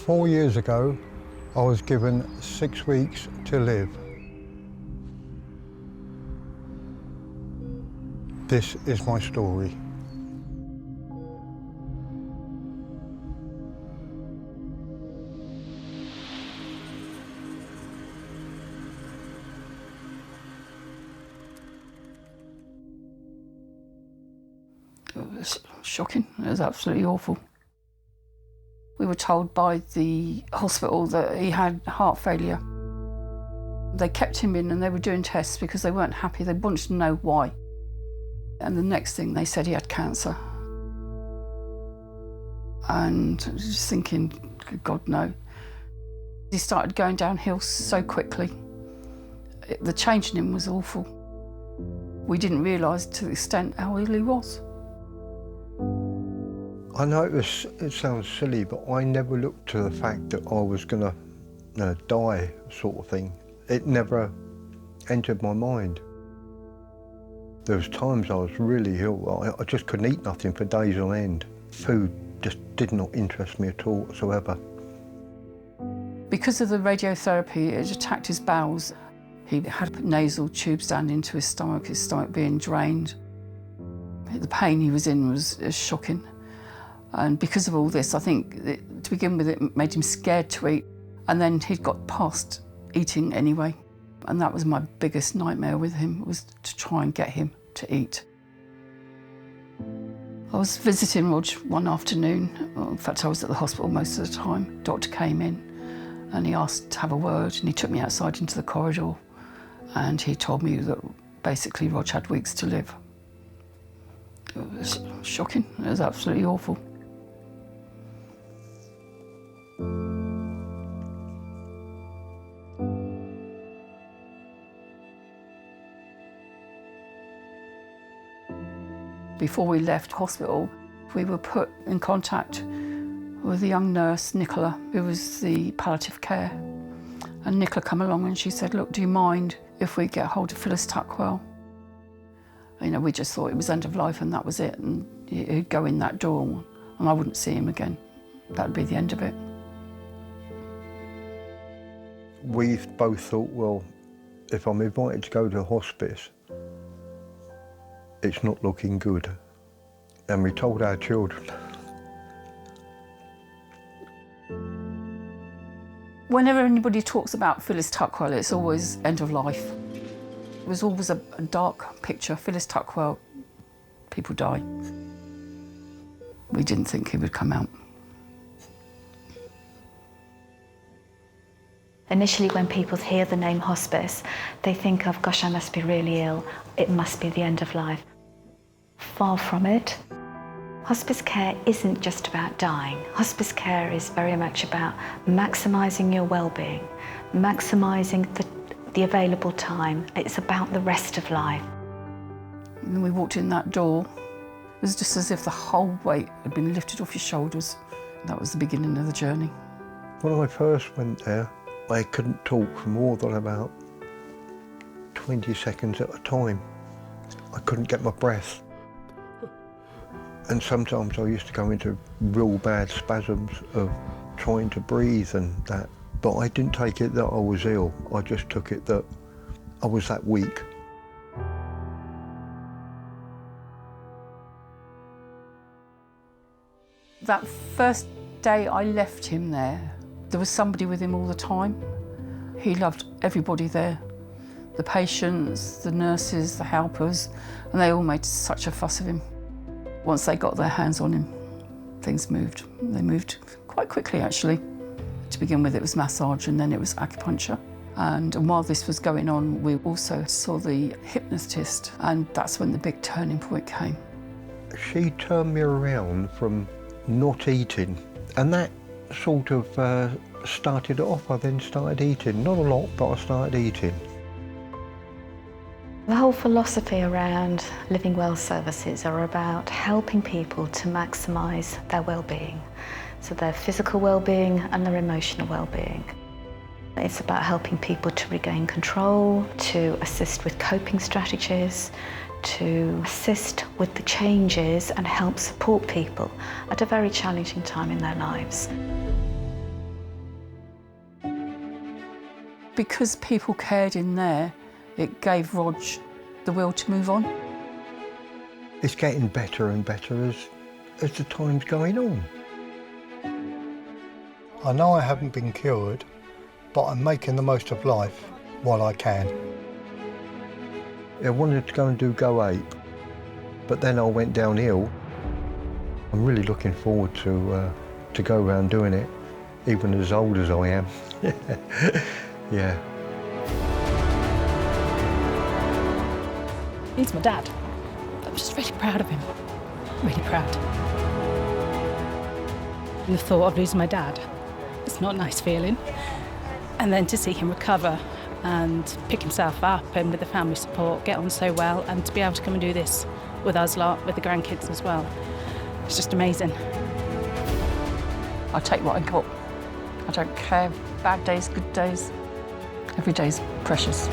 4 years ago, I was given 6 weeks to live. This is my story. It was shocking. It was absolutely awful. We were told by the hospital that he had heart failure. They kept him in and they were doing tests because they weren't happy. They wanted to know why. And the next thing they said he had cancer. And just thinking, God, no. He started going downhill so quickly. The change in him was awful. We didn't realise to the extent how ill he was. I know it sounds silly, but I never looked to the fact that I was going to die, sort of thing. It never entered my mind. There was times I was really ill. I just couldn't eat nothing for days on end. Food just did not interest me at all whatsoever. Because of the radiotherapy, it attacked his bowels. He had nasal tubes down into his stomach being drained. The pain he was in was shocking. And because of all this, I think to begin with, it made him scared to eat. And then he'd got past eating anyway. And that was my biggest nightmare with him, was to try and get him to eat. I was visiting Rog one afternoon. Well, in fact, I was at the hospital most of the time. Doctor came in and he asked to have a word, and he took me outside into the corridor and he told me that basically Rog had weeks to live. It was shocking. It was absolutely awful. Before we left hospital, we were put in contact with a young nurse, Nicola, who was the palliative care. And Nicola came along and she said, look, do you mind if we get hold of Phyllis Tuckwell? You know, we just thought it was end of life and that was it, and he'd go in that door and I wouldn't see him again. That'd be the end of it. We both thought, well, if I'm invited to go to hospice, it's not looking good. And we told our children. Whenever anybody talks about Phyllis Tuckwell, it's always end of life. It was always a dark picture. Phyllis Tuckwell, people die. We didn't think he would come out. Initially, when people hear the name hospice, they think of, gosh, I must be really ill. It must be the end of life. Far from it. Hospice care isn't just about dying. Hospice care is very much about maximising your well-being, maximising the available time. It's about the rest of life. When we walked in that door, it was just as if the whole weight had been lifted off your shoulders. That was the beginning of the journey. When I first went there, I couldn't talk for more than about 20 seconds at a time. I couldn't get my breath. And sometimes I used to go into real bad spasms of trying to breathe and that. But I didn't take it that I was ill. I just took it that I was that weak. That first day I left him there, there was somebody with him all the time. He loved everybody there. The patients, the nurses, the helpers, and they all made such a fuss of him. Once they got their hands on him, things moved. They moved quite quickly, actually. To begin with, it was massage and then it was acupuncture. And while this was going on, we also saw the hypnotist, and that's when the big turning point came. She turned me around from not eating, and that sort of started it off. I then started eating. Not a lot, but I started eating. The whole philosophy around Living Well services are about helping people to maximise their well-being. So their physical well-being and their emotional well-being. It's about helping people to regain control, to assist with coping strategies, to assist with the changes and help support people at a very challenging time in their lives. Because people cared in there, it gave Rog the will to move on. It's getting better and better as the time's going on. I know I haven't been cured, but I'm making the most of life while I can. I wanted to go and do Go Ape, but then I went downhill. I'm really looking forward to go around doing it, even as old as I am. Yeah. He's my dad. I'm just really proud of him. Really proud. The thought of losing my dad, it's not a nice feeling. And then to see him recover and pick himself up and with the family support, get on so well, and to be able to come and do this with us lot, with the grandkids as well. It's just amazing. I take what I got. I don't care, bad days, good days. Every day's precious.